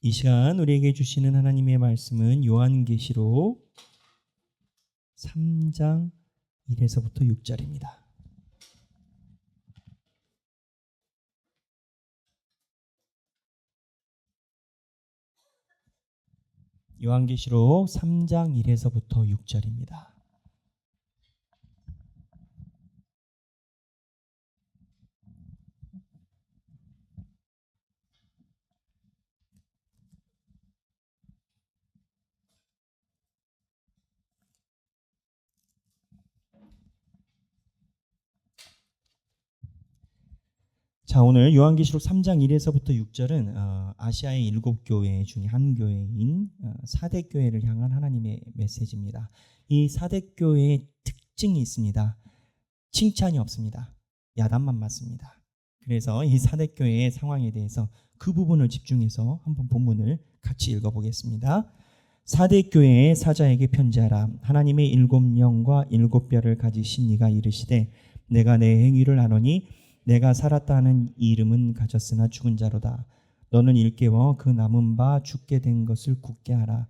이 시간 우리에게 주시는 하나님의 말씀은 요한계시록 3장 1에서부터 6절입니다. 요한계시록 3장 1에서부터 6절입니다. 자, 오늘 요한계시록 3장 1에서부터 6절은 아시아의 7교회 중에 한 교회인 사대교회를 향한 하나님의 메시지입니다. 이 사대교회의 특징이 있습니다. 칭찬이 없습니다. 야단만 맞습니다. 그래서 이 사대교회의 상황에 대해서 그 부분을 집중해서 한번 본문을 같이 읽어보겠습니다. 사대교회의 사자에게 편지하라. 하나님의 7영과 7뼈를 가지신 이가 이르시되 내가 내 행위를 아노니 내가 살았다 하는 이름은 가졌으나 죽은 자로다. 너는 일깨워 그 남은 바 죽게 된 것을 굳게 하라.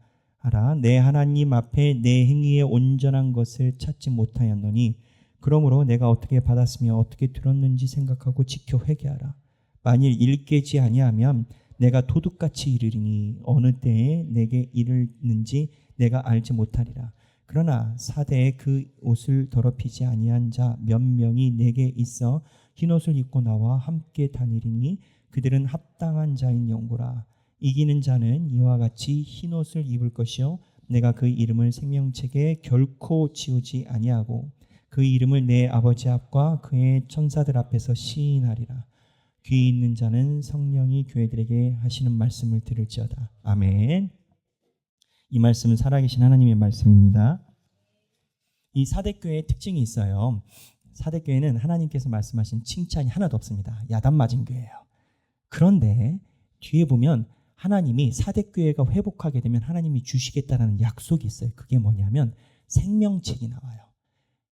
내 하나님 앞에 내 행위의 온전한 것을 찾지 못하였노니 그러므로 내가 어떻게 받았으며 어떻게 들었는지 생각하고 지켜 회개하라. 만일 일깨지 아니하면 내가 도둑같이 이르리니 어느 때에 내게 이르는지 내가 알지 못하리라. 그러나 사대에 그 옷을 더럽히지 아니한 자 몇 명이 내게 있어 흰옷을 입고 나와 함께 다니리니 그들은 합당한 자인 영구라. 이기는 자는 이와 같이 흰옷을 입을 것이요 내가 그 이름을 생명책에 결코 지우지 아니하고 그 이름을 내 아버지 앞과 그의 천사들 앞에서 시인하리라. 귀 있는 자는 성령이 교회들에게 하시는 말씀을 들을지어다. 아멘. 이 말씀은 살아계신 하나님의 말씀입니다. 이 사대교회의 특징이 있어요. 사대교회는 하나님께서 말씀하신 칭찬이 하나도 없습니다. 야단 맞은 교회예요. 그런데 뒤에 보면 하나님이 사대교회가 회복하게 되면 하나님이 주시겠다라는 약속이 있어요. 그게 뭐냐면 생명책이 나와요.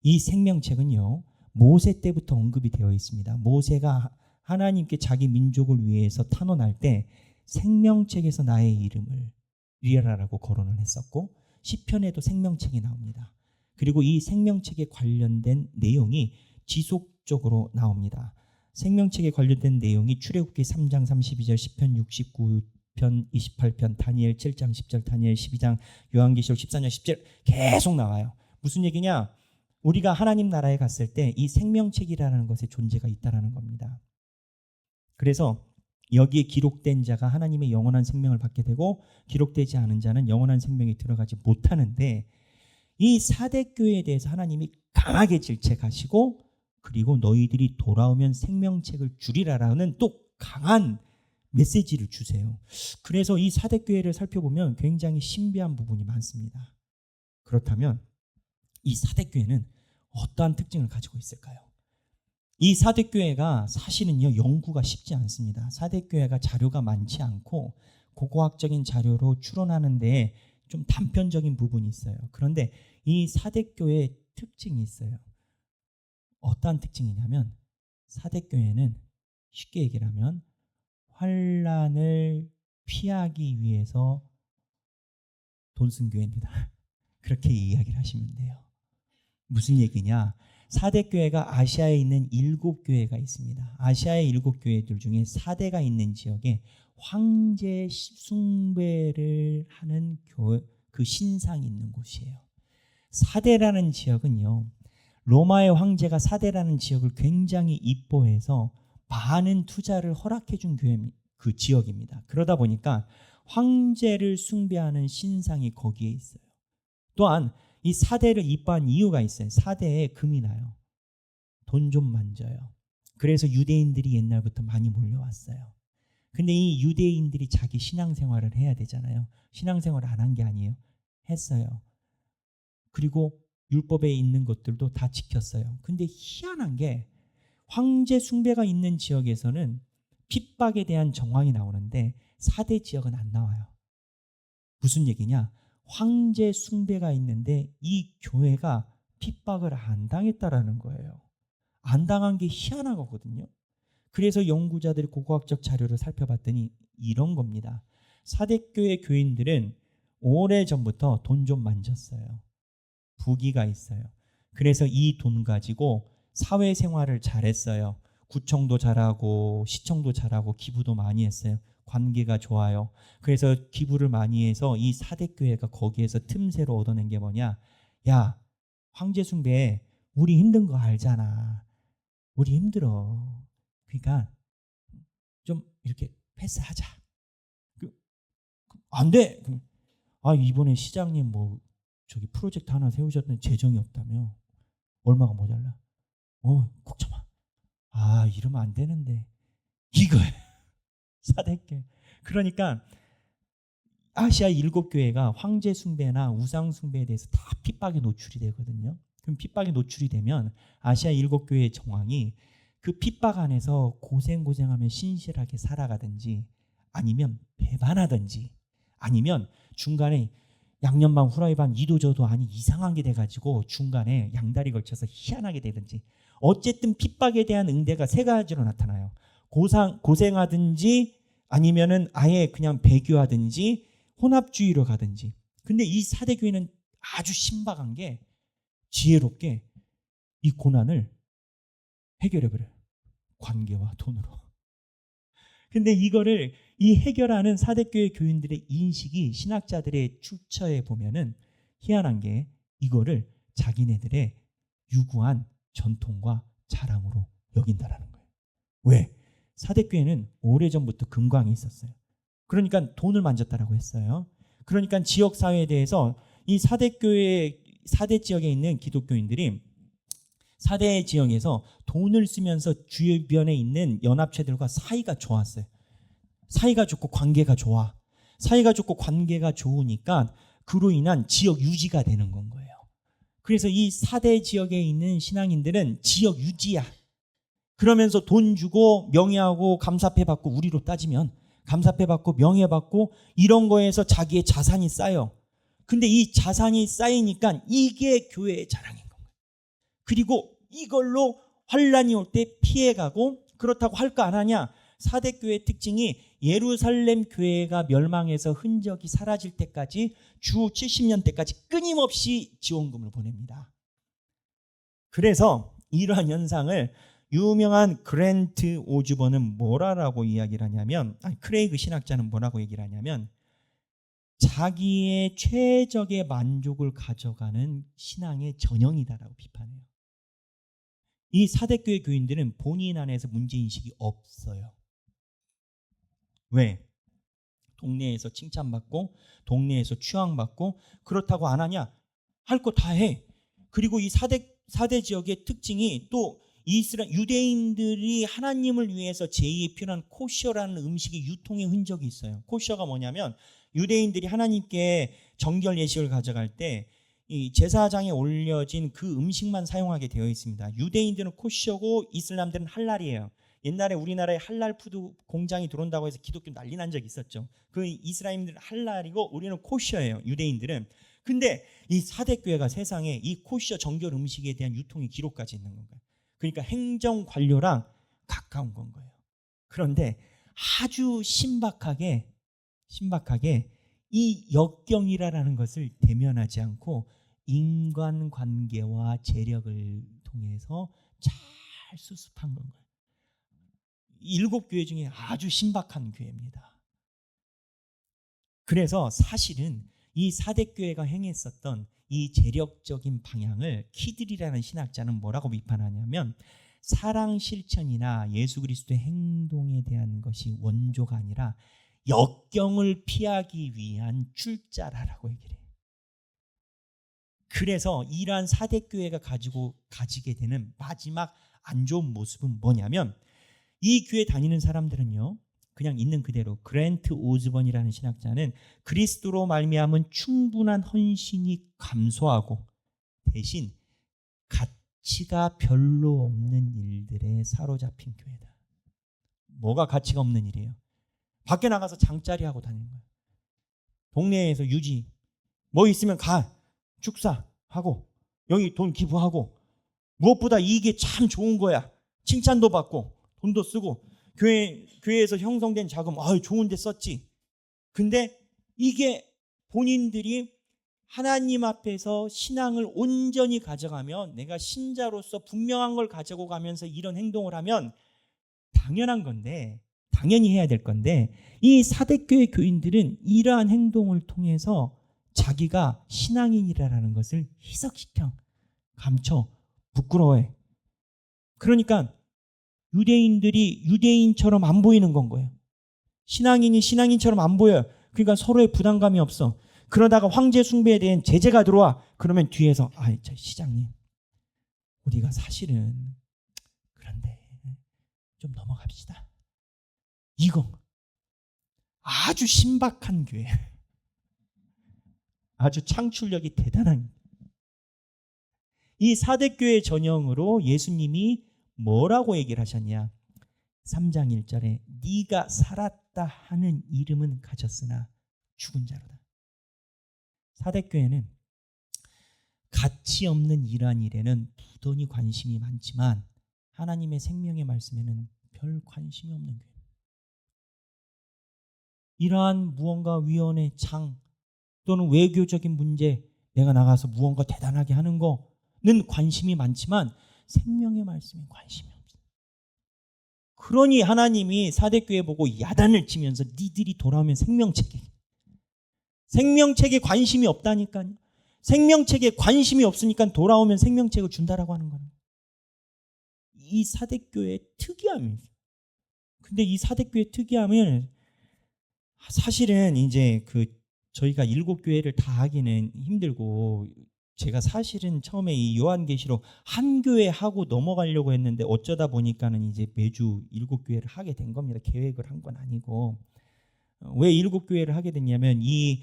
이 생명책은요, 모세 때부터 언급이 되어 있습니다. 모세가 하나님께 자기 민족을 위해서 탄원할 때 생명책에서 나의 이름을 리라라고 거론을 했었고 시편에도 생명책이 나옵니다. 그리고 이 생명책에 관련된 내용이 지속적으로 나옵니다. 생명책에 관련된 내용이 출애굽기 3장 32절, 시편 69편 28편, 다니엘 7장 10절, 다니엘 12장, 요한계시록 14장 10절 계속 나와요. 무슨 얘기냐? 우리가 하나님 나라에 갔을 때 이 생명책이라는 것의 존재가 있다는 겁니다. 그래서 여기에 기록된 자가 하나님의 영원한 생명을 받게 되고 기록되지 않은 자는 영원한 생명에 들어가지 못하는데 이 사대교회에 대해서 하나님이 강하게 질책하시고 그리고 너희들이 돌아오면 생명책을 주리라라는 또 강한 메시지를 주세요. 그래서 이 사대교회를 살펴보면 굉장히 신비한 부분이 많습니다. 그렇다면 이 사대교회는 어떠한 특징을 가지고 있을까요? 이 사대교회가 사실은요, 연구가 쉽지 않습니다. 사대교회가 자료가 많지 않고 고고학적인 자료로 추론하는 데에 좀 단편적인 부분이 있어요. 그런데 이 사대교회의 특징이 있어요. 어떠한 특징이냐면 사대교회는 쉽게 얘기를 하면 환난을 피하기 위해서 돈 쓴 교회입니다. 그렇게 이야기를 하시면 돼요. 무슨 얘기냐? 사대교회가 아시아에 있는 7교회가 있습니다. 아시아의 7교회들 중에 사대가 있는 지역에 황제 숭배를 하는 그 신상이 있는 곳이에요. 사대라는 지역은요, 로마의 황제가 사대라는 지역을 굉장히 이뻐해서 많은 투자를 허락해 준 그 지역입니다. 그러다 보니까 황제를 숭배하는 신상이 거기에 있어요. 또한 이 사대를 이뻐한 이유가 있어요. 사대에 금이 나요. 돈 좀 만져요. 그래서 유대인들이 옛날부터 많이 몰려왔어요. 근데 이 유대인들이 자기 신앙생활을 해야 되잖아요. 신앙생활을 안 한 게 아니에요. 했어요. 그리고 율법에 있는 것들도 다 지켰어요. 근데 희한한 게 황제 숭배가 있는 지역에서는 핍박에 대한 정황이 나오는데 사대 지역은 안 나와요. 무슨 얘기냐? 황제 숭배가 있는데 이 교회가 핍박을 안 당했다라는 거예요. 안 당한 게 희한한 거거든요. 그래서 연구자들이 고고학적 자료를 살펴봤더니 이런 겁니다. 사대교회 교인들은 오래전부터 돈 좀 만졌어요. 부귀가 있어요. 그래서 이 돈 가지고 사회생활을 잘했어요. 구청도 잘하고 시청도 잘하고 기부도 많이 했어요. 관계가 좋아요. 그래서 기부를 많이 해서 이 사대교회가 거기에서 틈새로 얻어낸 게 뭐냐? 야, 황제 숭배, 우리 힘든 거 알잖아. 우리 힘들어. 그러니까 좀 이렇게 패스하자. 안 돼. 아, 이번에 시장님 뭐 저기 프로젝트 하나 세우셨는데 재정이 없다며. 얼마가 모자라. 꼭 참아. 아, 이러면 안 되는데. 이거예요. 사대교회. 그러니까 아시아 7교회가 황제 숭배나 우상 숭배에 대해서 다 핍박에 노출이 되거든요. 그럼 핍박에 노출이 되면 아시아 7교회의 정황이 그 핍박 안에서 고생하며 신실하게 살아가든지 아니면 배반하든지 아니면 중간에 양념반 후라이반 이도저도 아닌 이상한 게 돼가지고 중간에 양다리 걸쳐서 희한하게 되든지 어쨌든 핍박에 대한 응대가 세 가지로 나타나요. 고생하든지 아니면은 아예 그냥 배교하든지 혼합주의로 가든지. 근데 이 사대교회는 아주 신박한 게 지혜롭게 이 고난을 해결해버려요. 관계와 돈으로. 근데 이거를 이 해결하는 사대교회 교인들의 인식이 신학자들의 출처에 보면은 희한한 게 이거를 자기네들의 유구한 전통과 자랑으로 여긴다라는 거예요. 왜? 사대교회는 오래전부터 금광이 있었어요. 그러니까 돈을 만졌다라고 했어요. 그러니까 지역사회에 대해서 이 사대교회, 사대 지역에 있는 기독교인들이 사대 지역에서 돈을 쓰면서 주변에 있는 연합체들과 사이가 좋았어요. 사이가 좋고 관계가 좋아. 사이가 좋고 관계가 좋으니까 그로 인한 지역 유지가 되는 건 거예요. 그래서 이 사대 지역에 있는 신앙인들은 지역 유지야. 그러면서 돈 주고 명예하고 감사패 받고 우리로 따지면 감사패 받고 명예 받고 이런 거에서 자기의 자산이 쌓여. 근데 이 자산이 쌓이니까 이게 교회의 자랑인 거예요. 그리고 이걸로 환란이 올 때 피해가고 그렇다고 할 거 안 하냐? 사대교회의 특징이 예루살렘 교회가 멸망해서 흔적이 사라질 때까지 주 70년 때까지 끊임없이 지원금을 보냅니다. 그래서 이러한 현상을 유명한 그랜트 오즈번은 뭐라고 이야기를 하냐면 크레이그 신학자는 뭐라고 얘기를 하냐면 자기의 최적의 만족을 가져가는 신앙의 전형이다라고 비판해요. 이 사대교회 교인들은 본인 안에서 문제인식이 없어요. 왜? 동네에서 칭찬받고 동네에서 추앙받고 그렇다고 안 하냐? 할 거 다 해. 그리고 이 사대 지역의 특징이 또 유대인들이 하나님을 위해서 제2의 필요한 코셔라는 음식의 유통의 흔적이 있어요. 코셔가 뭐냐면 유대인들이 하나님께 정결 예식을 가져갈 때 이 제사장에 올려진 그 음식만 사용하게 되어 있습니다. 유대인들은 코셔고 이슬람들은 할랄이에요. 옛날에 우리나라에 할랄 푸드 공장이 들어온다고 해서 기독교 난리 난 적이 있었죠. 그 이스라엘들은 할랄이고 우리는 코셔예요. 유대인들은. 근데 이 사대교회가 세상에 이 코셔 정결 음식에 대한 유통의 기록까지 있는 건가요? 그러니까 행정 관료랑 가까운 건 거예요. 그런데 아주 신박하게 이 역경이라는 것을 대면하지 않고 인간관계와 재력을 통해서 잘 수습한 건 거예요. 7교회 중에 아주 신박한 교회입니다. 그래서 사실은 이 사대교회가 행했었던 이 재력적인 방향을 키들이라는 신학자는 뭐라고 비판하냐면 사랑 실천이나 예수 그리스도의 행동에 대한 것이 원조가 아니라 역경을 피하기 위한 출자라라고 얘기를 해요. 그래서 이러한 사대교회가 가지게 되는 마지막 안 좋은 모습은 뭐냐면 이 교회 다니는 사람들은요. 그냥 있는 그대로 그랜트 오즈번이라는 신학자는 그리스도로 말미암은 충분한 헌신이 감소하고 대신 가치가 별로 없는 일들에 사로잡힌 교회다. 뭐가 가치가 없는 일이에요? 밖에 나가서 장짜리 하고 다니는 거예요. 동네에서 유지 뭐 있으면 가 축사하고 여기 돈 기부하고 무엇보다 이게 참 좋은 거야. 칭찬도 받고 돈도 쓰고 교회에서 형성된 자금 좋은 데 썼지. 근데 이게 본인들이 하나님 앞에서 신앙을 온전히 가져가면, 내가 신자로서 분명한 걸 가지고 가면서 이런 행동을 하면 당연한 건데, 당연히 해야 될 건데, 이 사대교회 교인들은 이러한 행동을 통해서 자기가 신앙인이라는 것을 희석시켜, 감춰, 부끄러워해. 그러니까 유대인들이 유대인처럼 안 보이는 건 거예요. 신앙인이 신앙인처럼 안 보여요. 그러니까 서로의 부담감이 없어. 그러다가 황제 숭배에 대한 제재가 들어와. 그러면 뒤에서 저 시장님, 우리가 사실은 그런데 좀 넘어갑시다. 이거 아주 신박한 교회, 아주 창출력이 대단한, 이 사대교회 전형으로 예수님이 뭐라고 얘기를 하셨냐? 3장 1절에 네가 살았다 하는 이름은 가졌으나 죽은 자로다. 사대교회는 가치 없는 이러한 일에는 부단히 관심이 많지만 하나님의 생명의 말씀에는 별 관심이 없는 교회. 이러한 무언가 위원회 장 또는 외교적인 문제, 내가 나가서 무언가 대단하게 하는 거는 관심이 많지만 생명의 말씀에 관심이 없어요. 그러니 하나님이 사대교회 보고 야단을 치면서 니들이 돌아오면 생명책에 관심이 없다니까요. 생명책에 관심이 없으니까 돌아오면 생명책을 준다라고 하는 거예요. 이 사대교회의 특이함이에요. 근데 이 사대교회의 특이함을 사실은 이제 저희가 7교회를 다 하기는 힘들고, 제가 사실은 처음에 이 요한계시록 한 교회 하고 넘어가려고 했는데 어쩌다 보니까는 이제 매주 7교회를 하게 된 겁니다. 계획을 한 건 아니고. 왜 7교회를 하게 됐냐면 이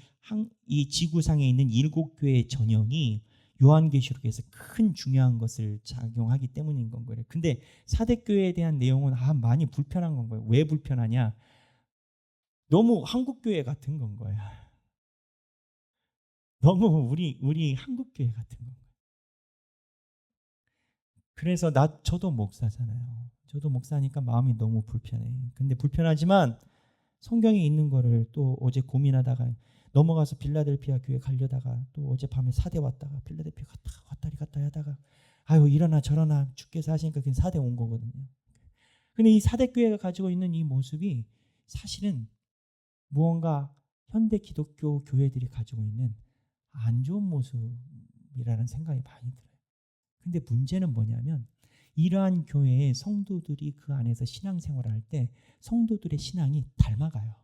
지구상에 있는 7교회의 전형이 요한계시록에서 큰 중요한 것을 작용하기 때문인 건 거예요. 근데 사대교회에 대한 내용은 많이 불편한 건 거예요. 왜 불편하냐? 너무 한국교회 같은 건 거예요. 너무 우리 한국교회 같은 건 거예요. 그래서 저도 목사잖아요. 저도 목사니까 마음이 너무 불편해. 근데 불편하지만 성경에 있는 거를 또 어제 고민하다가 넘어가서 빌라델피아 교회 가려다가 또 어젯밤에 사대 왔다가 빌라델피아 왔다리 갔다 하다가 이러나 저러나 주께서 하시니까 그냥 사대 온 거거든요. 근데 이 사대 교회가 가지고 있는 이 모습이 사실은 무언가 현대 기독교 교회들이 가지고 있는 안 좋은 모습이라는 생각이 많이 들어요. 근데 문제는 뭐냐면 이러한 교회의 성도들이 그 안에서 신앙생활을 할 때 성도들의 신앙이 닮아가요.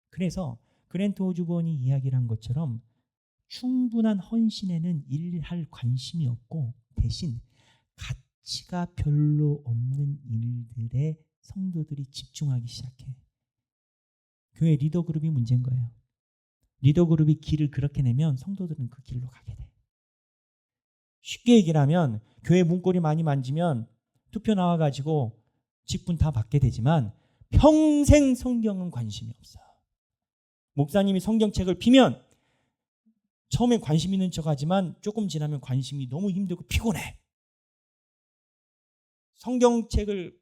그래서 그랜트 호즈본이 이야기를 한 것처럼 충분한 헌신에는 일할 관심이 없고 대신 가치가 별로 없는 일들에 성도들이 집중하기 시작해. 교회 리더그룹이 문제인 거예요. 리더그룹이 길을 그렇게 내면 성도들은 그 길로 가게 돼. 쉽게 얘기를 하면 교회 문고리 많이 만지면 투표 나와가지고 직분 다 받게 되지만 평생 성경은 관심이 없어. 목사님이 성경책을 피면 처음엔 관심 있는 척하지만 조금 지나면 관심이 너무 힘들고 피곤해. 성경책을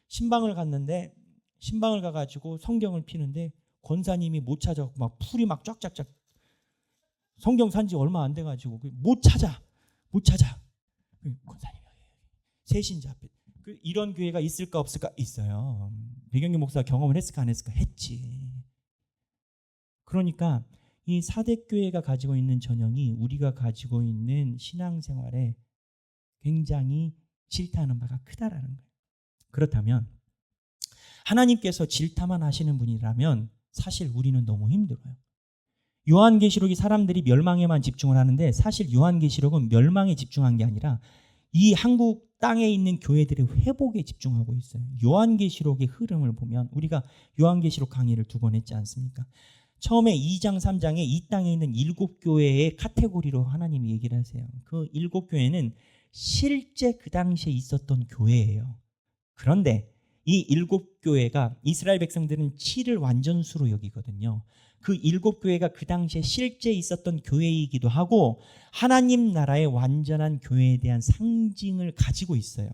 신방을 갔는데 신방을 가가지고 성경을 피는데 권사님이 못 찾아. 막 풀이 막 쫙쫙쫙. 성경 산지 얼마 안 돼가지고 못 찾아. 권사님이 세신자 앞에. 이런 교회가 있을까 없을까? 있어요. 배경규 목사가 경험을 했을까 안 했을까? 했지. 그러니까 이 사대교회가 가지고 있는 전형이 우리가 가지고 있는 신앙생활에 굉장히 질타하는 바가 크다라는 거예요. 그렇다면 하나님께서 질타만 하시는 분이라면 사실 우리는 너무 힘들어요. 요한계시록이 사람들이 멸망에만 집중을 하는데 사실 요한계시록은 멸망에 집중한 게 아니라 이 한국 땅에 있는 교회들의 회복에 집중하고 있어요. 요한계시록의 흐름을 보면 우리가 요한계시록 강의를 2번 했지 않습니까? 처음에 2장 3장에 이 땅에 있는 7교회의 카테고리로 하나님이 얘기를 하세요. 그 7교회는 실제 그 당시에 있었던 교회예요. 그런데 이 7교회가 이스라엘 백성들은 7을 완전수로 여기거든요. 그 7교회가 그 당시에 실제 있었던 교회이기도 하고 하나님 나라의 완전한 교회에 대한 상징을 가지고 있어요.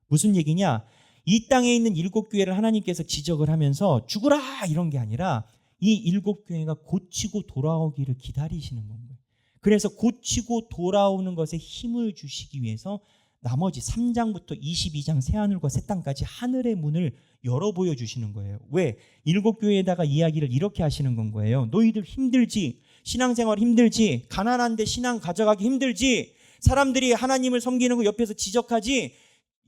무슨 얘기냐? 이 땅에 있는 7교회를 하나님께서 지적을 하면서 죽으라 이런 게 아니라 이 7교회가 고치고 돌아오기를 기다리시는 거예요. 그래서 고치고 돌아오는 것에 힘을 주시기 위해서 나머지 3장부터 22장 새하늘과 새 땅까지 하늘의 문을 열어 보여주시는 거예요. 왜? 7교회에다가 이야기를 이렇게 하시는 건 거예요. 너희들 힘들지? 신앙생활 힘들지? 가난한데 신앙 가져가기 힘들지? 사람들이 하나님을 섬기는 거 옆에서 지적하지?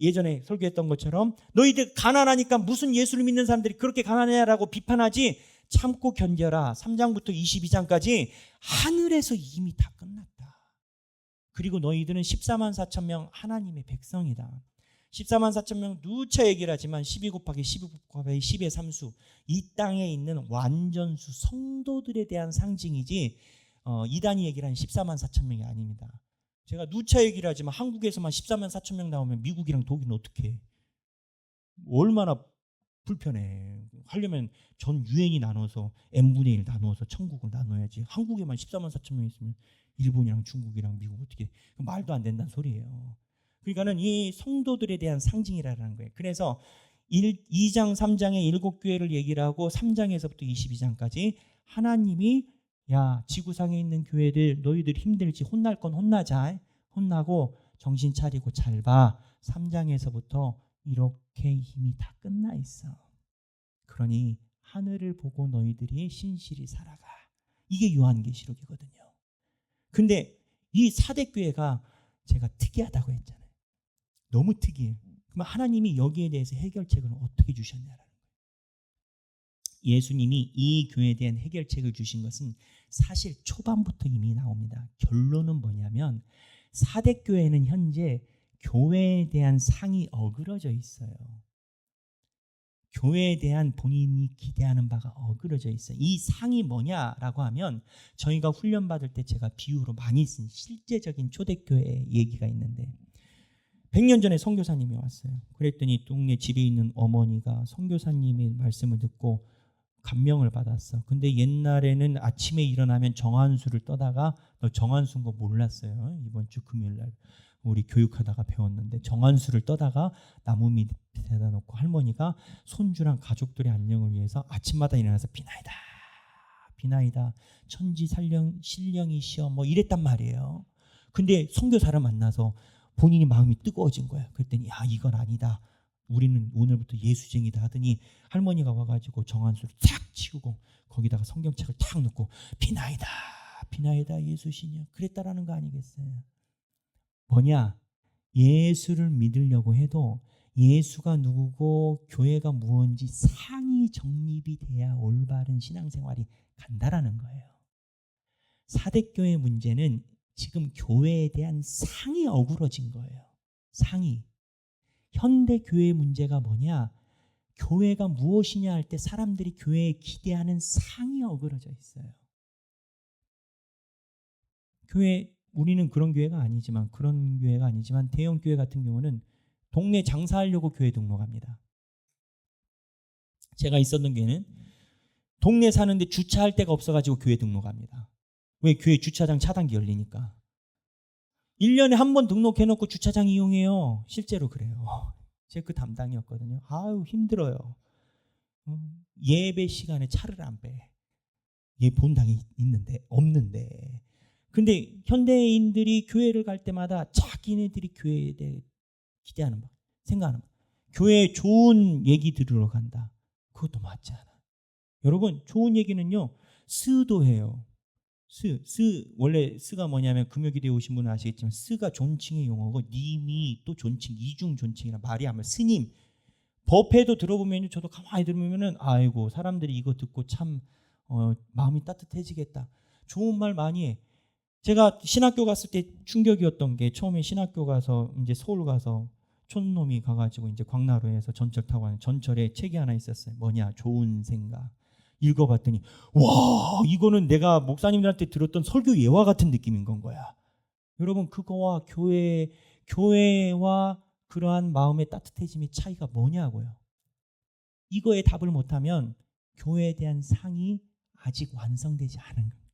예전에 설교했던 것처럼 너희들 가난하니까 무슨 예수를 믿는 사람들이 그렇게 가난해라고 비판하지? 참고 견뎌라. 3장부터 22장까지 하늘에서 이미 다 끝났다. 그리고 너희들은 14만 4천 명 하나님의 백성이다. 14만 4천 명 누차 얘기를 하지만 12 곱하기 12 곱하기 10의 삼수, 이 땅에 있는 완전수 성도들에 대한 상징이지 이단이 얘기를 한 14만 4천 명이 아닙니다. 제가 누차 얘기를 하지만 한국에서만 14만 4천 명 나오면 미국이랑 독일은 어떻게 해? 얼마나 불편해. 하려면 전 유엔이 나눠서 n분의 1 나누어서 천국을 나눠야지. 한국에만 14만 4천 명 있으면 일본이랑 중국이랑 미국 어떻게 말도 안 된다는 소리예요. 그러니까는 이 성도들에 대한 상징이라는 거예요. 그래서 2장 3장의 7교회를 얘기를 하고 3장에서부터 22장까지 하나님이 야 지구상에 있는 교회들 너희들 힘들지 혼날 건 혼나자. 혼나고 정신 차리고 잘 봐. 3장에서부터 이렇게 이미 다 끝나 있어. 그러니 하늘을 보고 너희들이 신실히 살아가. 이게 요한계시록이거든요. 근데 이 사대교회가 제가 특이하다고 했잖아요. 너무 특이해요. 그럼 하나님이 여기에 대해서 해결책을 어떻게 주셨냐라는 거예요. 예수님이 이 교회에 대한 해결책을 주신 것은 사실 초반부터 이미 나옵니다. 결론은 뭐냐면 사대교회는 현재 교회에 대한 상이 어그러져 있어요. 교회에 대한 본인이 기대하는 바가 어그러져 있어요. 이 상이 뭐냐라고 하면 저희가 훈련받을 때 제가 비유로 많이 쓴 실제적인 초대교회 얘기가 있는데 100년 전에 선교사님이 왔어요. 그랬더니 동네 집에 있는 어머니가 선교사님의 말씀을 듣고 감명을 받았어. 근데 옛날에는 아침에 일어나면 정한수를 떠다가 너 정한수인 거 몰랐어요. 이번 주 금요일 날 우리 교육하다가 배웠는데 정한수를 떠다가 나무 밑에다 놓고 할머니가 손주랑 가족들의 안녕을 위해서 아침마다 일어나서 비나이다 비나이다 천지 신령이시여 뭐 이랬단 말이에요. 근데 선교사를 만나서 본인이 마음이 뜨거워진 거야. 그랬더니 야 이건 아니다. 우리는 오늘부터 예수쟁이다 하더니 할머니가 와가지고 정한수를 탁 치우고 거기다가 성경책을 탁 놓고 비나이다 비나이다 예수시냐 그랬다라는 거 아니겠어요? 뭐냐? 예수를 믿으려고 해도 예수가 누구고 교회가 무엇인지 상이 정립이 돼야 올바른 신앙생활이 간다라는 거예요. 사대교회 문제는 지금 교회에 대한 상이 어그러진 거예요. 상이. 현대교회의 문제가 뭐냐? 교회가 무엇이냐 할 때 사람들이 교회에 기대하는 상이 어그러져 있어요. 우리는 그런 교회가 아니지만 대형 교회 같은 경우는 동네 장사하려고 교회 등록합니다. 제가 있었던 교회는 동네 사는데 주차할 데가 없어가지고 교회 등록합니다. 왜? 교회 주차장 차단기 열리니까. 1년에 한 번 등록해놓고 주차장 이용해요. 실제로 그래요. 제가 그 담당이었거든요. 아유 힘들어요. 예배 시간에 차를 안 빼. 얘 본당이 없는데. 근데 현대인들이 교회를 갈 때마다 자기네들이 교회에 대해 기대하는 바, 생각하는 바. 교회에 좋은 얘기 들으러 간다. 그것도 맞지 않아. 여러분 좋은 얘기는요. 스도 해요. 원래 스가 뭐냐면 금요일에 오신 분은 아시겠지만 스가 존칭의 용어고 님이 또 존칭, 이중 존칭이라 말이 하면 스님. 법회도 들어보면 저도 가만히 들으면은 아이고 사람들이 이거 듣고 참 마음이 따뜻해지겠다. 좋은 말 많이 해. 제가 신학교 갔을 때 충격이었던 게 처음에 신학교 가서 이제 서울 가서 촌놈이 가가지고 이제 광나루에서 전철 타고 하는 전철에 책이 하나 있었어요. 뭐냐? 좋은 생각. 읽어봤더니 와 이거는 내가 목사님들한테 들었던 설교 예화 같은 느낌인 건 거야. 여러분 그거와 교회와 그러한 마음의 따뜻해짐의 차이가 뭐냐고요. 이거에 답을 못하면 교회에 대한 상이 아직 완성되지 않은 거예요.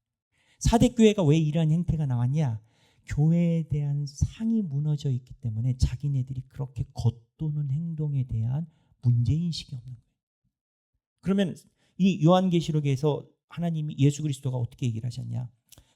사대교회가 왜 이러한 행태가 나왔냐? 교회에 대한 상이 무너져 있기 때문에 자기네들이 그렇게 겉도는 행동에 대한 문제인식이 없는 거예요. 그러면 이 요한계시록에서 하나님이 예수 그리스도가 어떻게 얘기를 하셨냐?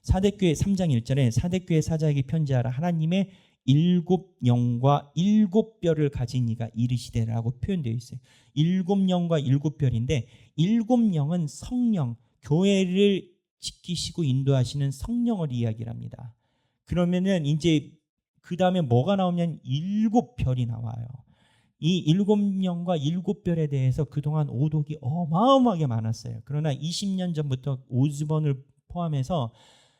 사대교회 3장 1절에 사대교회 사자에게 편지하라. 하나님의 7영과 7뼈를 가진 이가 이르시되라고 표현되어 있어요. 7영과 7뼈인데 7영은 성령, 교회를 지키시고 인도하시는 성령을 이야기를 합니다. 그러면은 이제 그 다음에 뭐가 나오냐면 7별이 나와요. 이 7영과 7별에 대해서 그동안 오독이 어마어마하게 많았어요. 그러나 20년 전부터 오즈번을 포함해서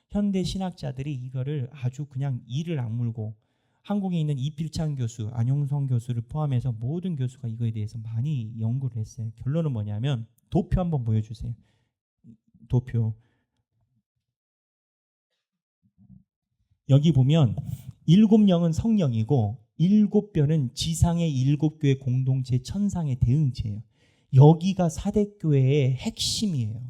현대 신학자들이 이거를 아주 그냥 이를 악물고, 한국에 있는 이필창 교수, 안용성 교수를 포함해서 모든 교수가 이거에 대해서 많이 연구를 했어요. 결론은 뭐냐면, 도표 한번 보여주세요. 도표. 여기 보면 7영은 성령이고 7뼈는 지상의 7교회 공동체 천상의 대응체예요. 여기가 사대교회의 핵심이에요.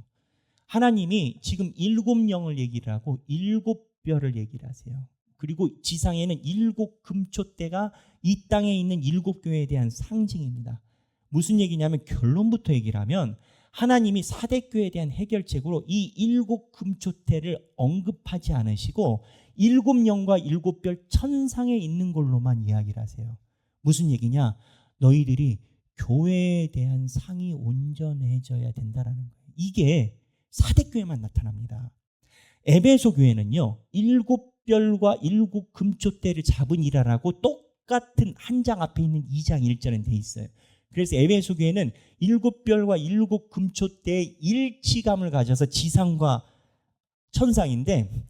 하나님이 지금 7영을 얘기를 하고 7뼈를 얘기를 하세요. 그리고 지상에는 7금초대가 이 땅에 있는 7교회에 대한 상징입니다. 무슨 얘기냐면, 결론부터 얘기를 하면 하나님이 사대교회에 대한 해결책으로 이 7금초대를 언급하지 않으시고 7영과 7별 천상에 있는 걸로만 이야기를 하세요. 무슨 얘기냐? 너희들이 교회에 대한 상이 온전해져야 된다라는 거예요. 이게 사대교회만 나타납니다. 에베소 교회는요, 7별과 7금초대를 잡은 이라라고 똑같은 한 장 앞에 있는 2장 1절에 돼 있어요. 그래서 에베소 교회는 7별과 7금초대의 일치감을 가져서 지상과 천상인데,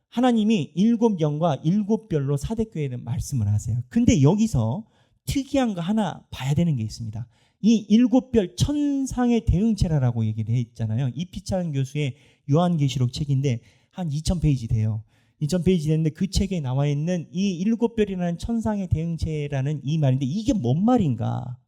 하나님이 7영과 7별로 사대교회는 말씀을 하세요. 근데 여기서 특이한 거 하나 봐야 되는 게 있습니다. 이 7별 천상의 대응체라고 얘기를 했잖아요. 이피찬 교수의 요한계시록 책인데 한 2000페이지 돼요. 2000페이지 됐는데 그 책에 나와 있는 이 7별이라는 천상의 대응체라는 이 말인데, 이게 뭔 말인가?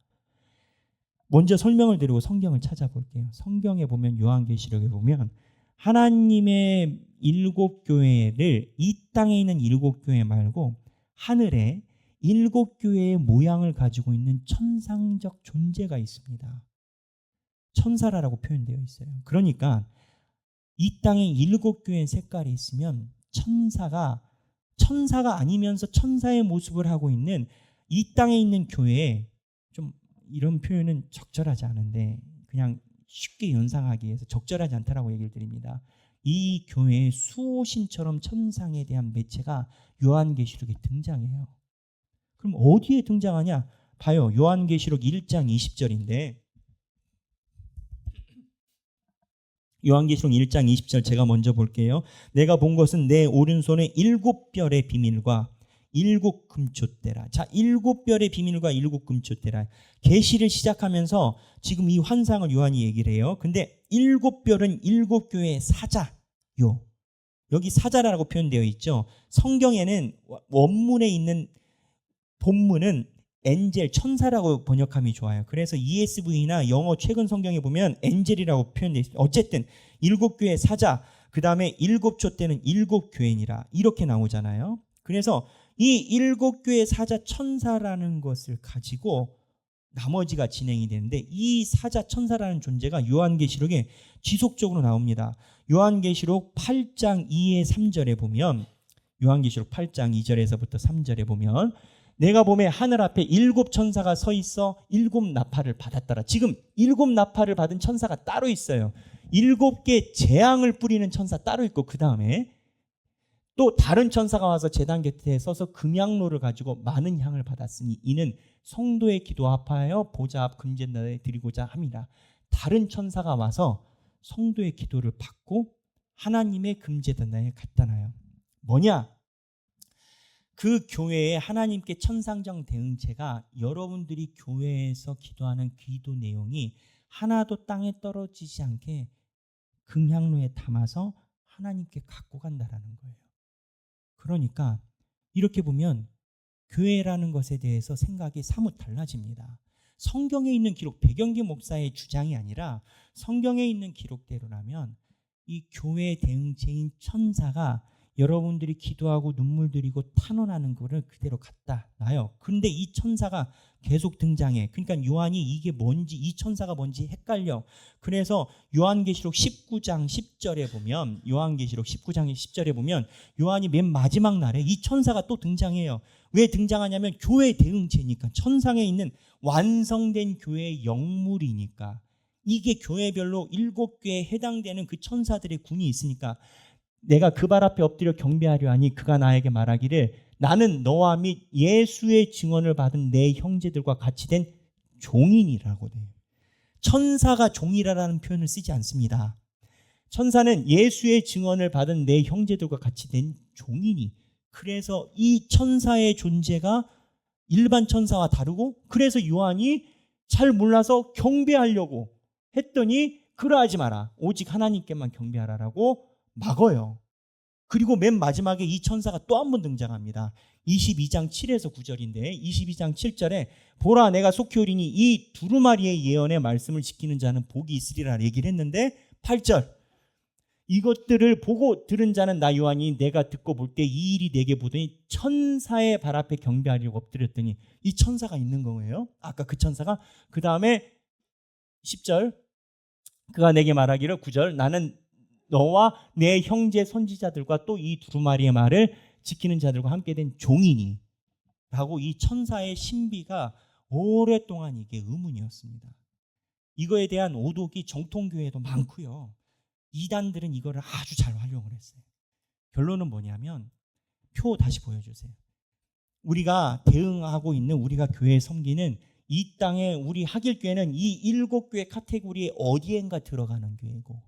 먼저 설명을 드리고 성경을 찾아볼게요. 성경에 보면, 요한계시록에 보면 하나님의 7교회를 이 땅에 있는 7교회 말고 하늘에 7교회의 모양을 가지고 있는 천상적 존재가 있습니다. 천사라고 표현되어 있어요. 그러니까 이 땅에 7교회의 색깔이 있으면 천사가 아니면서 천사의 모습을 하고 있는 이 땅에 있는 교회에, 좀 이런 표현은 적절하지 않은데 그냥 쉽게 연상하기 위해서 적절하지 않다라고 얘기를 드립니다. 이 교회의 수호신처럼 천상에 대한 매체가 요한계시록에 등장해요. 그럼 어디에 등장하냐? 봐요. 요한계시록 1장 20절인데, 요한계시록 1장 20절 제가 먼저 볼게요. 내가 본 것은 내 오른손에 7별의 비밀과 7금초대라. 자, 7별의 비밀과 7금초대라. 계시를 시작하면서 지금 이 환상을 요한이 얘기를 해요. 근데 7별은 7교회의 사자요. 여기 사자라고 표현되어 있죠. 성경에는 원문에 있는 본문은 엔젤, 천사라고 번역함이 좋아요. 그래서 ESV나 영어 최근 성경에 보면 엔젤이라고 표현되어 있습니다. 어쨌든 7교회의 사자, 그 다음에 7초대는 7교회니라, 이렇게 나오잖아요. 그래서 이 7교회의 사자 천사라는 것을 가지고 나머지가 진행이 되는데, 이 사자 천사라는 존재가 요한계시록에 지속적으로 나옵니다. 요한계시록 8장 2에 3절에 보면, 요한계시록 8장 2절에서부터 3절에 보면, 내가 보매 하늘 앞에 7 천사가 서 있어 7 나팔을 받았더라. 지금 7 나팔을 받은 천사가 따로 있어요. 7개 재앙을 뿌리는 천사 따로 있고, 그 다음에 또 다른 천사가 와서 제단 곁에 서서 금향로를 가지고 많은 향을 받았으니 이는 성도의 기도 합하여 보좌 앞 금제단에 드리고자 함이라. 다른 천사가 와서 성도의 기도를 받고 하나님의 금제단에 갖다 놔요. 뭐냐? 그 교회에 하나님께 천상적 대응체가, 여러분들이 교회에서 기도하는 기도 내용이 하나도 땅에 떨어지지 않게 금향로에 담아서 하나님께 갖고 간다라는 거예요. 그러니까 이렇게 보면 교회라는 것에 대해서 생각이 사뭇 달라집니다. 성경에 있는 기록, 백영기 목사의 주장이 아니라 성경에 있는 기록대로라면 이 교회의 대응체인 천사가 여러분들이 기도하고 눈물 들이고 탄원하는 거를 그대로 갖다 놔요. 그런데 이 천사가 계속 등장해. 그러니까 요한이 이게 뭔지, 이 천사가 뭔지 헷갈려. 그래서 요한계시록 19장 10절에 보면, 요한계시록 19장 10절에 보면 요한이 맨 마지막 날에 이 천사가 또 등장해요. 왜 등장하냐면 교회 대응체니까, 천상에 있는 완성된 교회의 영물이니까. 이게 교회별로 7교회에 해당되는 그 천사들의 군이 있으니까 내가 그 발 앞에 엎드려 경배하려 하니 그가 나에게 말하기를 나는 너와 및 예수의 증언을 받은 내 형제들과 같이 된 종이니라고 돼요. 천사가 종이라는 표현을 쓰지 않습니다. 천사는 예수의 증언을 받은 내 형제들과 같이 된 종이니. 그래서 이 천사의 존재가 일반 천사와 다르고, 그래서 요한이 잘 몰라서 경배하려고 했더니 그러하지 마라. 오직 하나님께만 경배하라라고 막어요. 그리고 맨 마지막에 이 천사가 또 한 번 등장합니다. 22장 7에서 9절인데 22장 7절에 보라 내가 속히 오리니 이 두루마리의 예언의 말씀을 지키는 자는 복이 있으리라 얘기를 했는데 8절 이것들을 보고 들은 자는 나 요한이 내가 듣고 볼 때 이 일이 내게 보더니 천사의 발 앞에 경배하려고 엎드렸더니 이 천사가 있는 거예요. 아까 그 천사가. 그 다음에 10절 그가 내게 말하기를 9절 나는 너와 내 형제 선지자들과 또 이 두루마리의 말을 지키는 자들과 함께 된 종이니 라고 이 천사의 신비가 오랫동안 이게 의문이었습니다. 이거에 대한 오독이 정통교회에도 많고요. 이단들은 이거를 아주 잘 활용을 했어요. 결론은 뭐냐면 표 다시 보여주세요. 우리가 대응하고 있는 우리가 교회 섬기는 이 땅에 우리 하길교회는 이 7교회 카테고리에 어디엔가 들어가는 교회고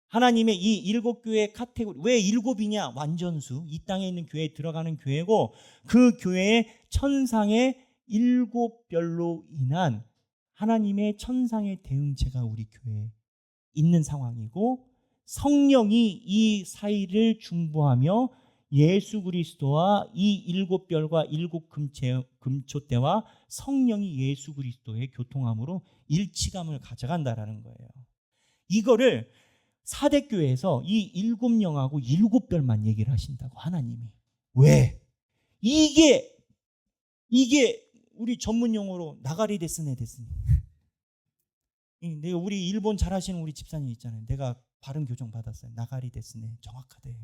하나님의 이 7교회 카테고리 왜 7이냐? 완전수 이 땅에 있는 교회에 들어가는 교회고 그 교회의 천상의 7별로 인한 하나님의 천상의 대응체가 우리 교회에 있는 상황이고 성령이 이 사이를 중보하며 예수 그리스도와 이 7별과 7금초대와 성령이 예수 그리스도의 교통함으로 일치감을 가져간다라는 거예요. 이거를 사대교회에서 이 7영하고 7별만 얘기를 하신다고 하나님이. 왜? 이게 우리 전문 용어로 나가리 데스네 데스네. 내가 우리 일본 잘하시는 우리 집사님 있잖아요. 내가 발음 교정 받았어요. 나가리 데스네. 정확하대.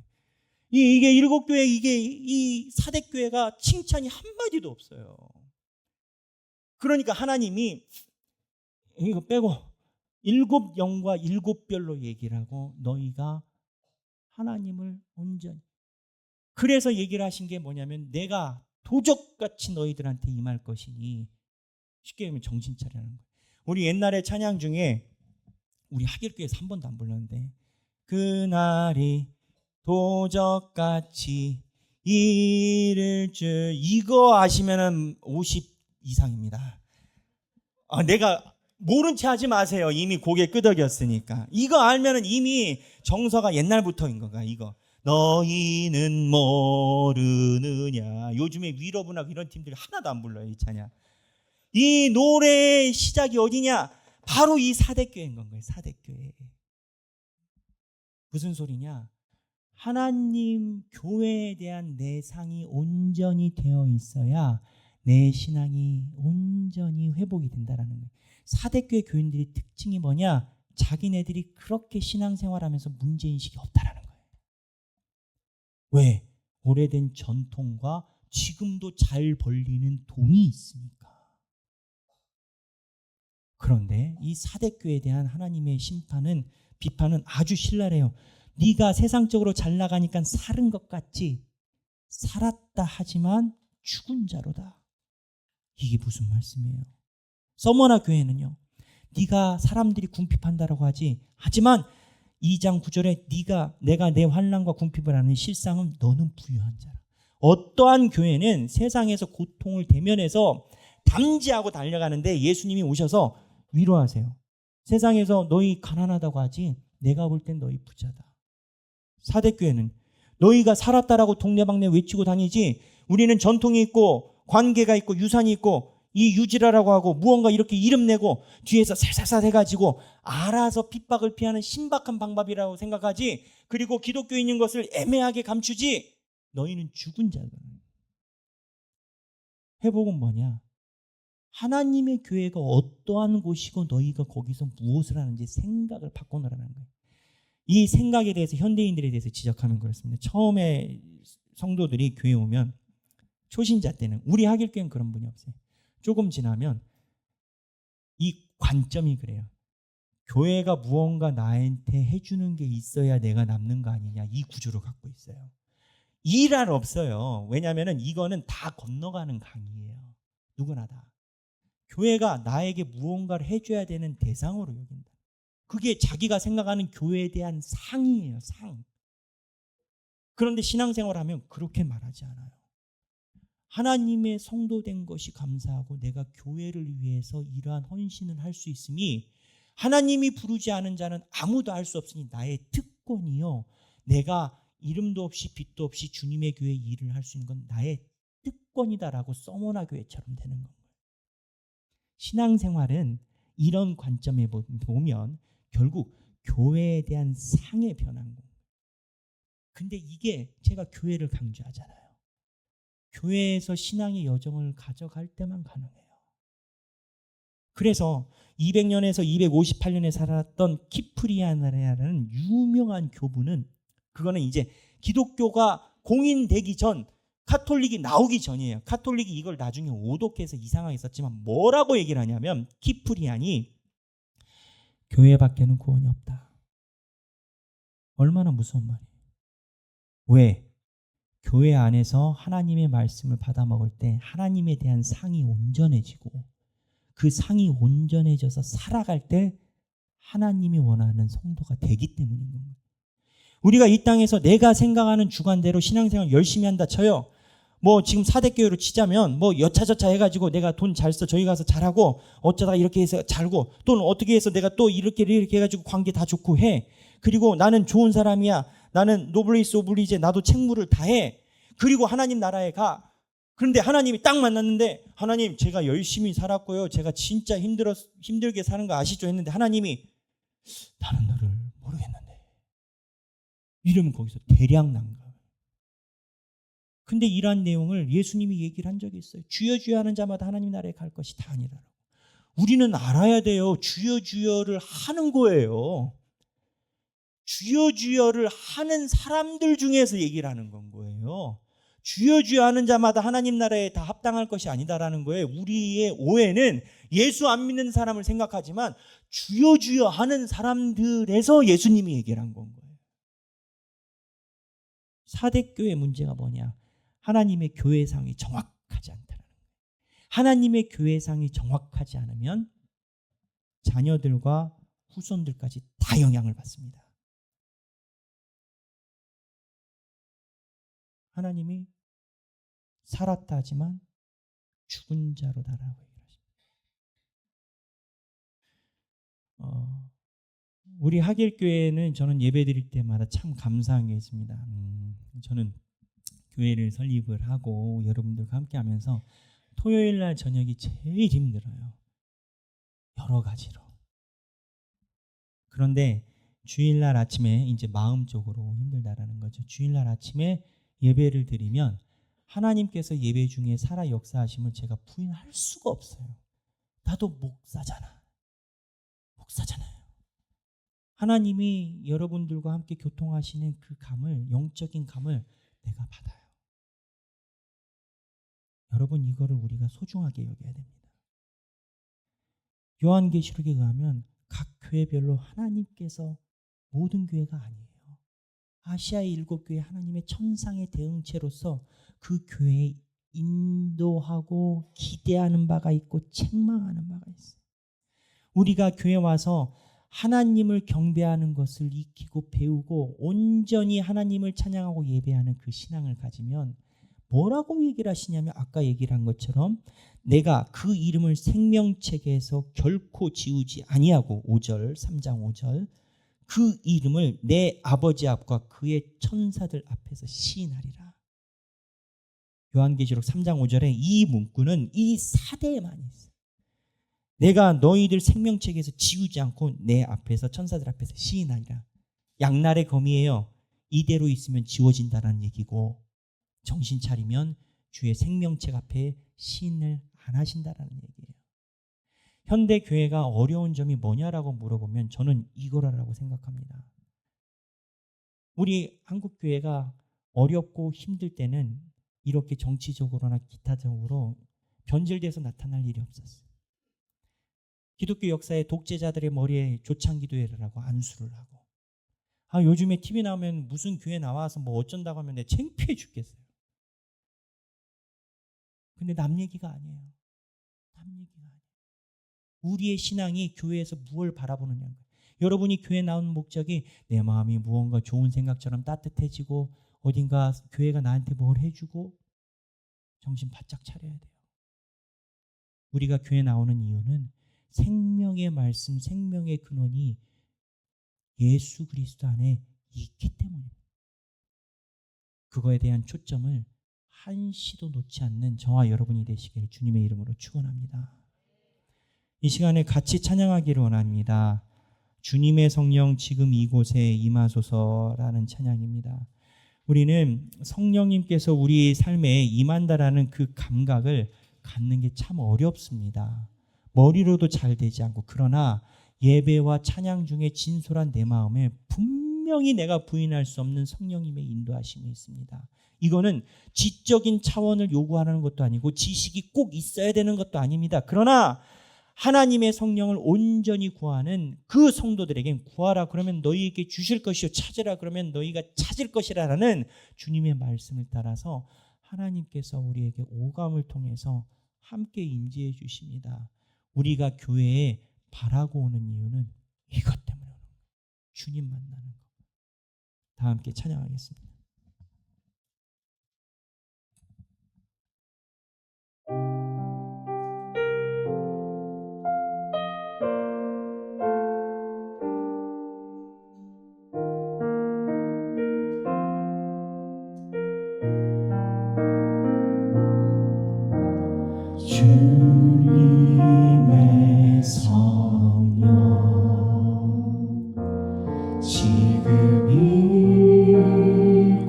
이게 7교회 이 사대교회가 칭찬이 한마디도 없어요. 그러니까 하나님이 이거 빼고 7영과 7별로 얘기를 하고 너희가 하나님을 온전히 그래서 얘기를 하신 게 뭐냐면 내가 도적같이 너희들한테 임할 것이니 쉽게 얘기하면 정신 차리라는 거예요. 우리 옛날에 찬양 중에 우리 하길교회에서 한 번도 안 불렀는데 그날이 도적같이 이를 줄 이거 아시면은 50 이상입니다. 내가 모른 채 하지 마세요. 이미 고개 끄덕였으니까. 이거 알면은 이미 정서가 옛날부터인 거가 이거. 너희는 모르느냐. 요즘에 위로부나 이런 팀들이 하나도 안 불러요. 이 찬양. 이 노래의 시작이 어디냐? 바로 이 사대교회인 건 거예요. 사대교회. 무슨 소리냐? 하나님 교회에 대한 내상이 온전히 되어 있어야 내 신앙이 온전히 회복이 된다라는 거예요. 사대교회 교인들의 특징이 뭐냐? 자기네들이 그렇게 신앙생활하면서 문제인식이 없다라는 거예요. 왜? 오래된 전통과 지금도 잘 벌리는 돈이 있으니까. 그런데 이 사대교회에 대한 하나님의 비판은 아주 신랄해요. 네가 세상적으로 잘 나가니까 살은 것 같지? 살았다 하지만 죽은 자로다. 이게 무슨 말씀이에요? 서머나 교회는요. 네가 사람들이 궁핍한다라고 하지. 하지만 2장 9절에 내가 내 환난과 궁핍을 아는 실상은 너는 부유한 자라. 어떠한 교회는 세상에서 고통을 대면해서 담지하고 달려가는데 예수님이 오셔서 위로하세요. 세상에서 너희 가난하다고 하지 내가 볼 땐 너희 부자다. 사대교회는 너희가 살았다라고 동네방네 외치고 다니지 우리는 전통이 있고 관계가 있고 유산이 있고 이 유지라라고 하고 무언가 이렇게 이름 내고 뒤에서 살살살 해가지고 알아서 핍박을 피하는 신박한 방법이라고 생각하지, 그리고 기독교인인 것을 애매하게 감추지. 너희는 죽은 자다. 회복은 뭐냐? 하나님의 교회가 어떠한 곳이고 너희가 거기서 무엇을 하는지 생각을 바꿔놓으라는 거예요. 이 생각에 대해서 현대인들에 대해서 지적하면 그렇습니다. 처음에 성도들이 교회에 오면 초신자 때는, 우리 하길교회는 그런 분이 없어요. 조금 지나면 이 관점이 그래요. 교회가 무언가 나한테 해주는 게 있어야 내가 남는 거 아니냐, 이 구조를 갖고 있어요. 일할 없어요. 왜냐하면 이거는 다 건너가는 강이에요. 누구나 다. 교회가 나에게 무언가를 해줘야 되는 대상으로 여긴다. 그게 자기가 생각하는 교회에 대한 상이에요. 상. 그런데 신앙생활하면 그렇게 말하지 않아요. 하나님의 성도된 것이 감사하고 내가 교회를 위해서 이러한 헌신을 할 수 있음이, 하나님이 부르지 않은 자는 아무도 알 수 없으니 나의 특권이요, 내가 이름도 없이 빛도 없이 주님의 교회에 일을 할 수 있는 건 나의 특권이다라고 서머나 교회처럼 되는 거예요. 신앙생활은 이런 관점에 보면 결국 교회에 대한 상에 변한 거예요. 근데 이게 제가 교회를 강조하잖아요. 교회에서 신앙의 여정을 가져갈 때만 가능해요. 그래서 200년에서 258년에 살았던 키프리아나라는 유명한 교부는, 그거는 이제 기독교가 공인되기 전, 카톨릭이 나오기 전이에요. 카톨릭이 이걸 나중에 오독해서 이상하게 썼지만 뭐라고 얘기를 하냐면, 키프리안이 교회 밖에는 구원이 없다. 얼마나 무서운 말이에요. 왜? 교회 안에서 하나님의 말씀을 받아 먹을 때 하나님에 대한 상이 온전해지고, 그 상이 온전해져서 살아갈 때 하나님이 원하는 성도가 되기 때문인 겁니다. 우리가 이 땅에서 내가 생각하는 주관대로 신앙생활 열심히 한다 쳐요. 뭐 지금 사대교회로 치자면 뭐 여차저차 해가지고 내가 돈 잘 써, 저희 가서 잘하고, 어쩌다가 이렇게 해서 잘고, 또는 어떻게 해서 내가 또 이렇게 해가지고 관계 다 좋고 해. 그리고 나는 좋은 사람이야, 나는 노블리스 오블리제, 나도 책무를 다해. 그리고 하나님 나라에 가. 그런데 하나님이 딱 만났는데, 하나님 제가 열심히 살았고요, 제가 진짜 힘들게 사는 거 아시죠? 했는데 하나님이 나는 너를 모르겠는데, 이러면 거기서 대량 난가. 근데 이러한 내용을 예수님이 얘기를 한 적이 있어요. 주여 주여 하는 자마다 하나님 나라에 갈 것이 다 아니라고. 우리는 알아야 돼요. 주여 주여를 하는 거예요. 주여 주여를 하는 사람들 중에서 얘기를 하는 건 거예요. 주여 주여 하는 자마다 하나님 나라에 다 합당할 것이 아니다라는 거예요. 우리의 오해는 예수 안 믿는 사람을 생각하지만 주여 주여 하는 사람들에서 예수님이 얘기를 한 건 거예요. 사대교회 문제가 뭐냐? 하나님의 교회상이 정확하지 않다는 거예요. 하나님의 교회상이 정확하지 않으면 자녀들과 후손들까지 다 영향을 받습니다. 하나님이 살았다 하지만 죽은 자로다라고 얘기하십니다. 우리 하길교회는 저는 예배드릴 때마다 참 감사한 게 있습니다. 저는 교회를 설립을 하고 여러분들과 함께 하면서 토요일 날 저녁이 제일 힘들어요. 여러 가지로. 그런데 주일날 아침에 이제 마음적으로 힘들다라는 거죠. 주일날 아침에 예배를 드리면 하나님께서 예배 중에 살아 역사하심을 제가 부인할 수가 없어요. 나도 목사잖아요. 하나님이 여러분들과 함께 교통하시는 그 감을, 영적인 감을 내가 받아요. 여러분, 이거를 우리가 소중하게 여겨야 됩니다. 요한계시록에 의하면 각 교회별로 하나님께서, 모든 교회가 아니에요, 아시아의 7교회 하나님의 천상의 대응체로서 그 교회에 인도하고 기대하는 바가 있고 책망하는 바가 있어요. 우리가 교회 와서 하나님을 경배하는 것을 익히고 배우고 온전히 하나님을 찬양하고 예배하는 그 신앙을 가지면 뭐라고 얘기를 하시냐면, 아까 얘기를 한 것처럼 내가 그 이름을 생명책에서 결코 지우지 아니하고, 5절, 3장 5절, 그 이름을 내 아버지 앞과 그의 천사들 앞에서 시인하리라. 요한계시록 3장 5절에 이 문구는 이 사대에만 있어요. 내가 너희들 생명책에서 지우지 않고 내 앞에서 천사들 앞에서 시인하리라. 양날의 검이에요. 이대로 있으면 지워진다는 얘기고 정신 차리면 주의 생명책 앞에 시인을 안 하신다라는 얘기예요. 현대 교회가 어려운 점이 뭐냐라고 물어보면 저는 이거라고 생각합니다. 우리 한국 교회가 어렵고 힘들 때는 이렇게 정치적으로나 기타적으로 변질돼서 나타날 일이 없었어요. 기독교 역사에 독재자들의 머리에 조창기도회를 하고 안수를 하고, 요즘에 TV 나오면 무슨 교회 나와서 뭐 어쩐다고 하면 내가 창피해 죽겠어요. 근데 남 얘기가 아니에요. 남 얘기가 아니에요. 우리의 신앙이 교회에서 무엇을 바라보느냐는 거예요. 여러분이 교회 나온 목적이 내 마음이 무언가 좋은 생각처럼 따뜻해지고 어딘가 교회가 나한테 뭘 해주고 정신 바짝 차려야 돼요. 우리가 교회 나오는 이유는 생명의 말씀, 생명의 근원이 예수 그리스도 안에 있기 때문입니다. 그거에 대한 초점을 한시도 놓지 않는 저와 여러분이 되시기를 주님의 이름으로 축원합니다. 이 시간에 같이 찬양하기를 원합니다. 주님의 성령 지금 이곳에 임하소서라는 찬양입니다. 우리는 성령님께서 우리 삶에 임한다라는 그 감각을 갖는 게 참 어렵습니다. 머리로도 잘 되지 않고, 그러나 예배와 찬양 중에 진솔한 내 마음에 분명히 내가 부인할 수 없는 성령님의 인도하심이 있습니다. 이거는 지적인 차원을 요구하는 것도 아니고 지식이 꼭 있어야 되는 것도 아닙니다. 그러나 하나님의 성령을 온전히 구하는 그 성도들에겐 구하라 그러면 너희에게 주실 것이요 찾으라 그러면 너희가 찾을 것이라는 주님의 말씀을 따라서 하나님께서 우리에게 오감을 통해서 함께 임재해 주십니다. 우리가 교회에 바라고 오는 이유는 이것 때문에 오는 거예요. 주님 만나는 거. 다 함께 찬양하겠습니다. 주님의 성령 지금 이곳에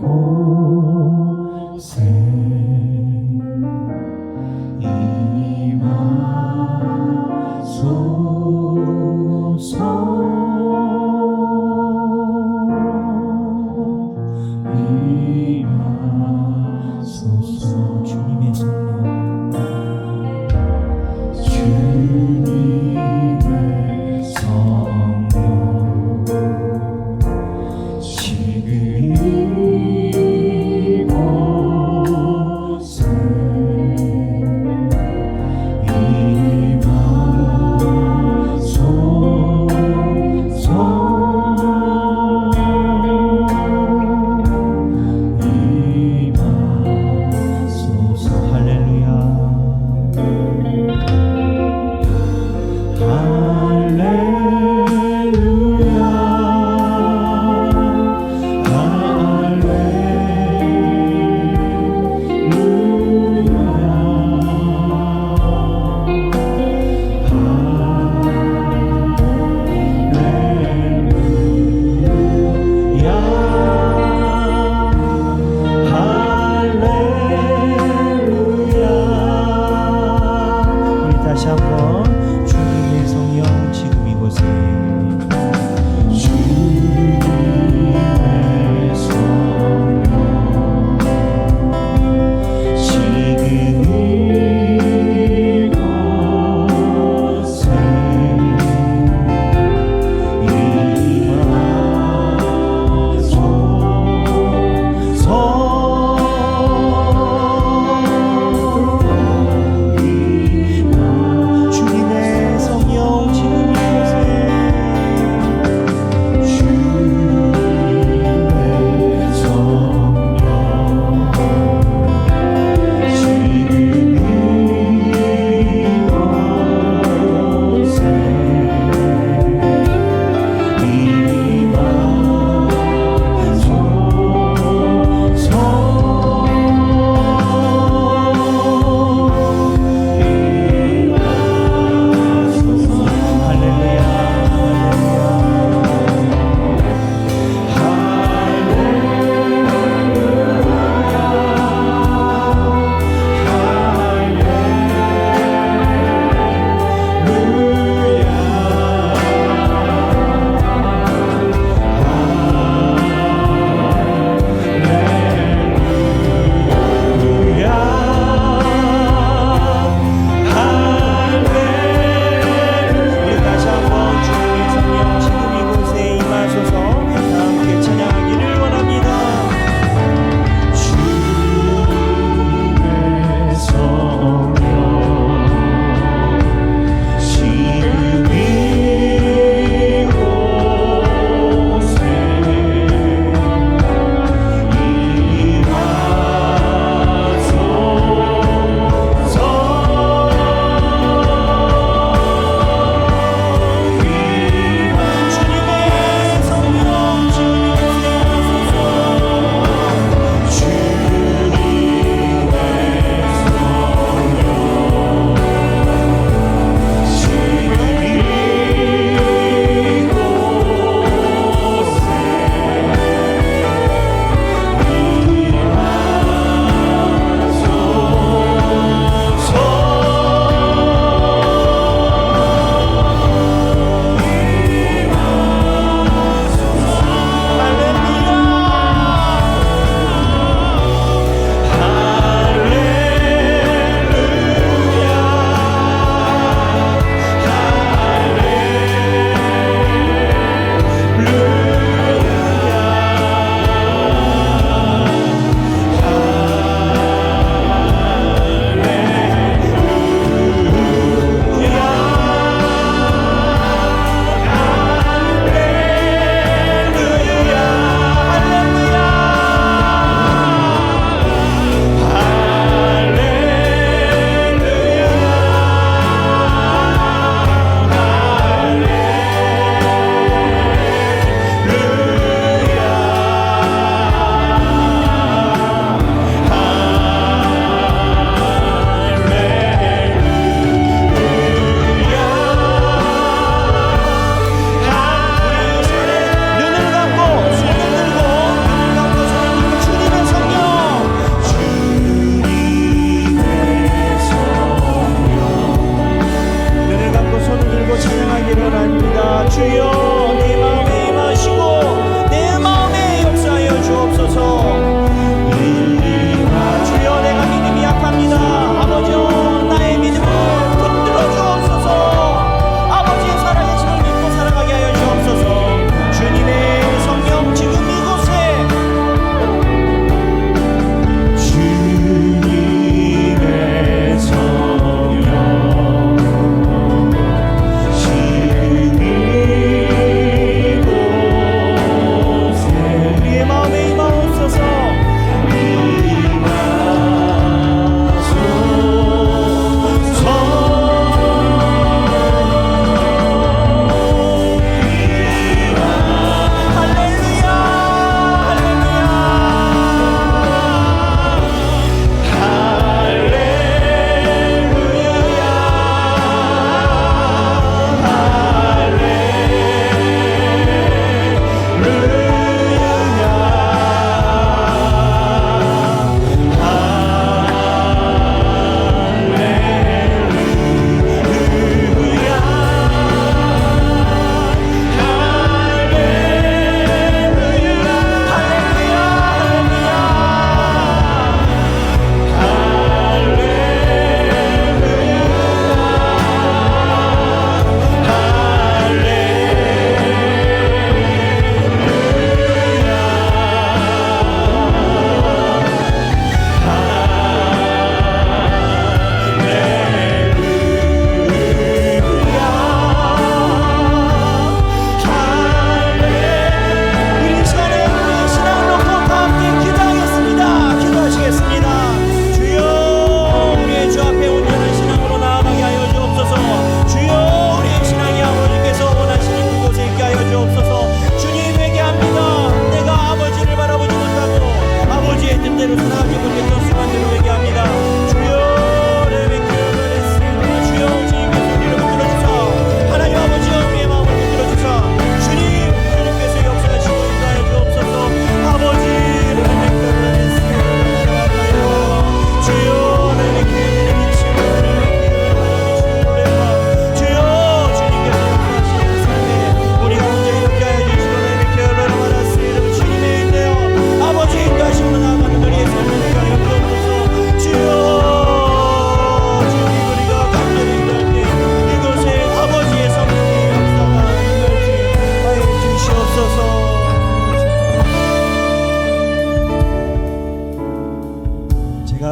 임하소서. 주님의 성령 주님의 성령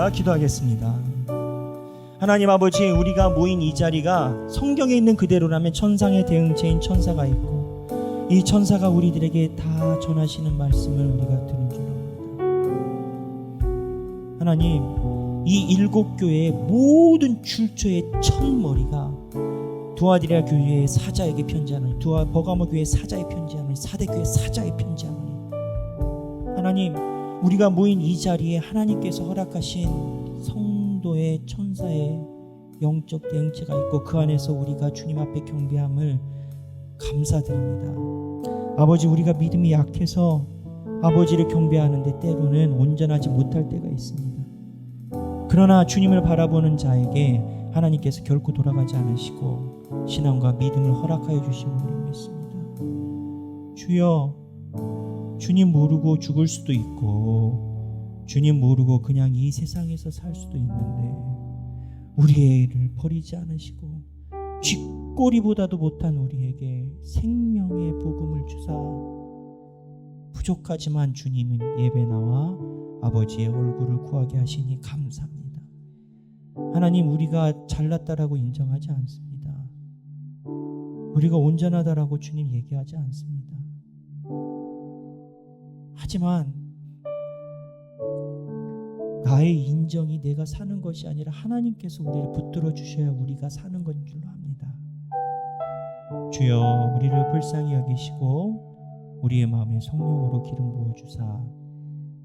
올려드리며 기도하겠습니다. 하나님 아버지, 우리가 모인 이 자리가 성경에 있는 그대로라면 천상의 대응체인 천사가 있고 이 천사가 우리들에게 다 전하시는 말씀을 우리가 들은 줄 압니다. 하나님, 이 7교회의 모든 출처의 첫머리가 두아디라 교회의 사자에게 편지하는, 버가모 교회의 사자에 편지하는, 사대교회 사자에 편지하는 하나님, 우리가 모인 이 자리에 하나님께서 허락하신 성도의 천사의 영적 대응체가 있고 그 안에서 우리가 주님 앞에 경배함을 감사드립니다. 아버지, 우리가 믿음이 약해서 아버지를 경배하는데 때로는 온전하지 못할 때가 있습니다. 그러나 주님을 바라보는 자에게 하나님께서 결코 돌아가지 않으시고 신앙과 믿음을 허락하여 주심을 믿습니다. 주여, 주님 모르고 죽을 수도 있고 주님 모르고 그냥 이 세상에서 살 수도 있는데 우리를 버리지 않으시고 쥐꼬리보다도 못한 우리에게 생명의 복음을 주사 부족하지만 주님은 예배 나와 아버지의 얼굴을 구하게 하시니 감사합니다. 하나님, 우리가 잘났다라고 인정하지 않습니다. 우리가 온전하다라고 주님 얘기하지 않습니다. 하지만 나의 인정이 내가 사는 것이 아니라 하나님께서 우리를 붙들어 주셔야 우리가 사는 건 줄로 압니다. 주여, 우리를 불쌍히 여기시고 우리의 마음에 성령으로 기름 부어주사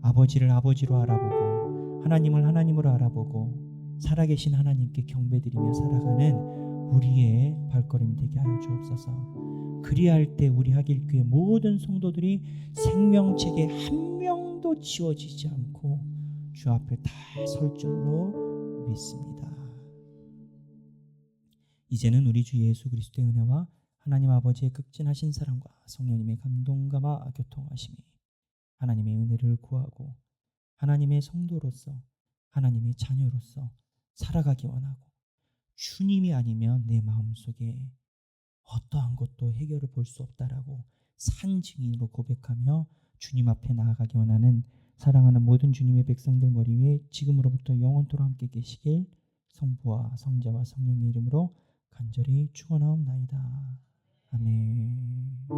아버지를 아버지로 알아보고 하나님을 하나님으로 알아보고 살아계신 하나님께 경배드리며 살아가는 우리의 발걸음이 되게 하여 주옵소서. 그리할 때 우리 하길교회 모든 성도들이 생명책에 한 명도 지워지지 않고 주 앞에 다 설 줄로 믿습니다. 이제는 우리 주 예수 그리스도의 은혜와 하나님 아버지의 극진하신 사랑과 성령님의 감동감화 교통하심이 하나님의 은혜를 구하고 하나님의 성도로서 하나님의 자녀로서 살아가기 원하고 주님이 아니면 내 마음속에 어떠한 것도 해결을 볼 수 없다라고 산 증인으로 고백하며 주님 앞에 나아가기 원하는 사랑하는 모든 주님의 백성들 머리 위에 지금으로부터 영원토록 함께 계시길 성부와 성자와 성령의 이름으로 간절히 축원하옵나이다. 아멘.